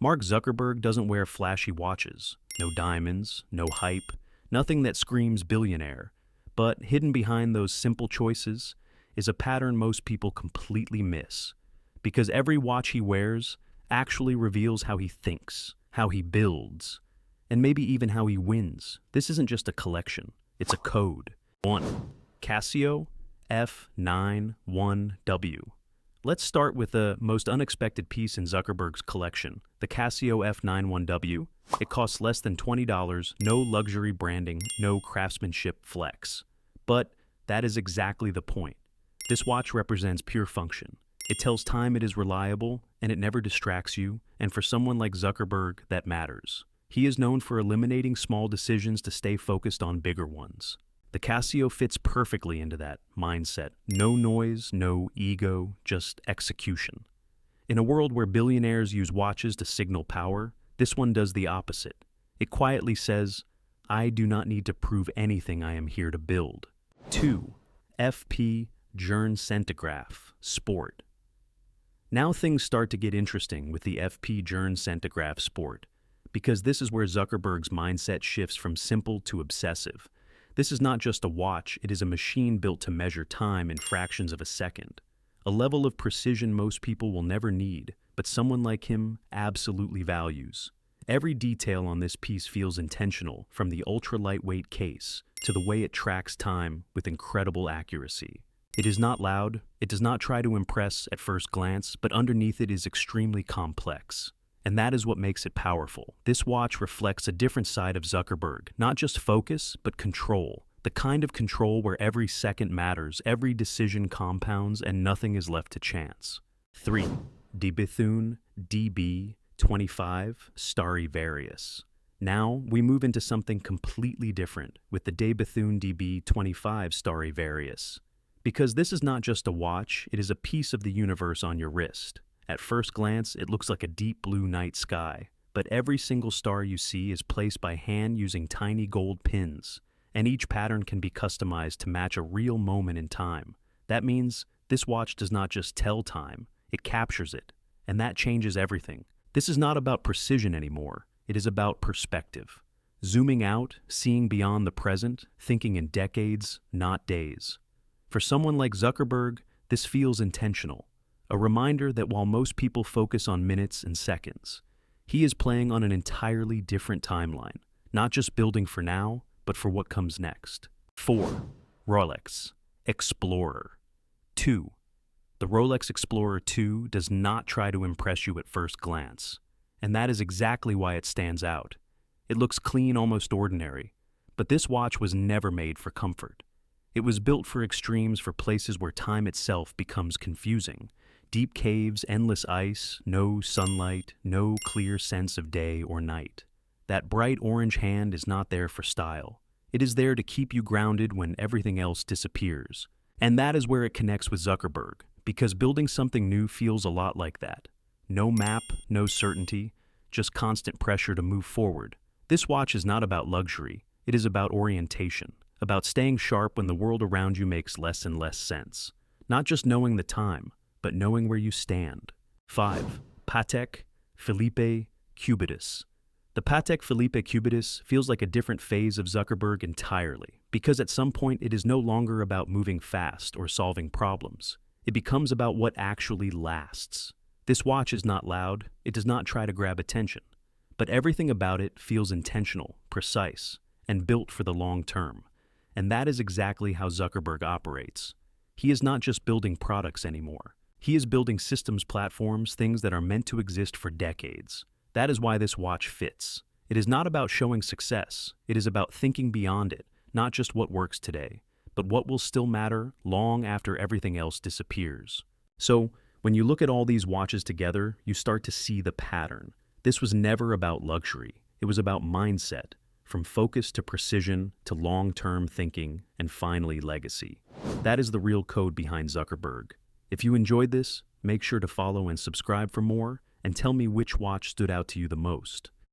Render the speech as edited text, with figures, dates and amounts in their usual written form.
Mark Zuckerberg doesn't wear flashy watches, no diamonds, no hype, nothing that screams billionaire. But hidden behind those simple choices is a pattern most people completely miss. Because every watch he wears actually reveals how he thinks, how he builds, and maybe even how he wins. This isn't just a collection, it's a code. 1. Casio F91W. Let's start with the most unexpected piece in Zuckerberg's collection, the Casio F91W. It costs less than $20, no luxury branding, no craftsmanship flex. But that is exactly the point. This watch represents pure function. It tells time it is reliable, and it never distracts you, and for someone like Zuckerberg, that matters. He is known for eliminating small decisions to stay focused on bigger ones. The Casio fits perfectly into that mindset. No noise, no ego, just execution. In a world where billionaires use watches to signal power, this one does the opposite. It quietly says, I do not need to prove anything, I am here to build. 2. FP Journe Centigraph Sport. Now things start to get interesting with the FP Journe Centigraph Sport, because this is where Zuckerberg's mindset shifts from simple to obsessive. This is not just a watch, it is a machine built to measure time in fractions of a second. A level of precision most people will never need, but someone like him absolutely values. Every detail on this piece feels intentional, from the ultra-lightweight case to the way it tracks time with incredible accuracy. It is not loud, it does not try to impress at first glance, but underneath it is extremely complex. And that is what makes it powerful. This watch reflects a different side of Zuckerberg, not just focus, but control. The kind of control where every second matters, every decision compounds, and nothing is left to chance. 3. Bethune DB25 Stradivarius. Now, we move into something completely different with the Bethune DB25 Stradivarius. Because this is not just a watch, it is a piece of the universe on your wrist. At first glance, it looks like a deep blue night sky, but every single star you see is placed by hand using tiny gold pins, and each pattern can be customized to match a real moment in time. That means this watch does not just tell time, it captures it, and that changes everything. This is not about precision anymore, it is about perspective. Zooming out, seeing beyond the present, thinking in decades, not days. For someone like Zuckerberg, this feels intentional. A reminder that while most people focus on minutes and seconds, he is playing on an entirely different timeline, not just building for now, but for what comes next. 4. Rolex Explorer 2. The Rolex Explorer 2 does not try to impress you at first glance, and that is exactly why it stands out. It looks clean, almost ordinary, but this watch was never made for comfort. It was built for extremes, for places where time itself becomes confusing. Deep caves, endless ice, no sunlight, no clear sense of day or night. That bright orange hand is not there for style. It is there to keep you grounded when everything else disappears. And that is where it connects with Zuckerberg, because building something new feels a lot like that. No map, no certainty, just constant pressure to move forward. This watch is not about luxury, it is about orientation, about staying sharp when the world around you makes less and less sense. Not just knowing the time, but knowing where you stand. 5. Patek Philippe Cubitus. The Patek Philippe Cubitus feels like a different phase of Zuckerberg entirely, because at some point it is no longer about moving fast or solving problems. It becomes about what actually lasts. This watch is not loud, it does not try to grab attention, but everything about it feels intentional, precise, and built for the long term. And that is exactly how Zuckerberg operates. He is not just building products anymore. He is building systems, platforms, things that are meant to exist for decades. That is why this watch fits. It is not about showing success. It is about thinking beyond it, not just what works today, but what will still matter long after everything else disappears. So, when you look at all these watches together, you start to see the pattern. This was never about luxury. It was about mindset, from focus to precision to long-term thinking, and finally legacy. That is the real code behind Zuckerberg. If you enjoyed this, make sure to follow and subscribe for more, and tell me which watch stood out to you the most.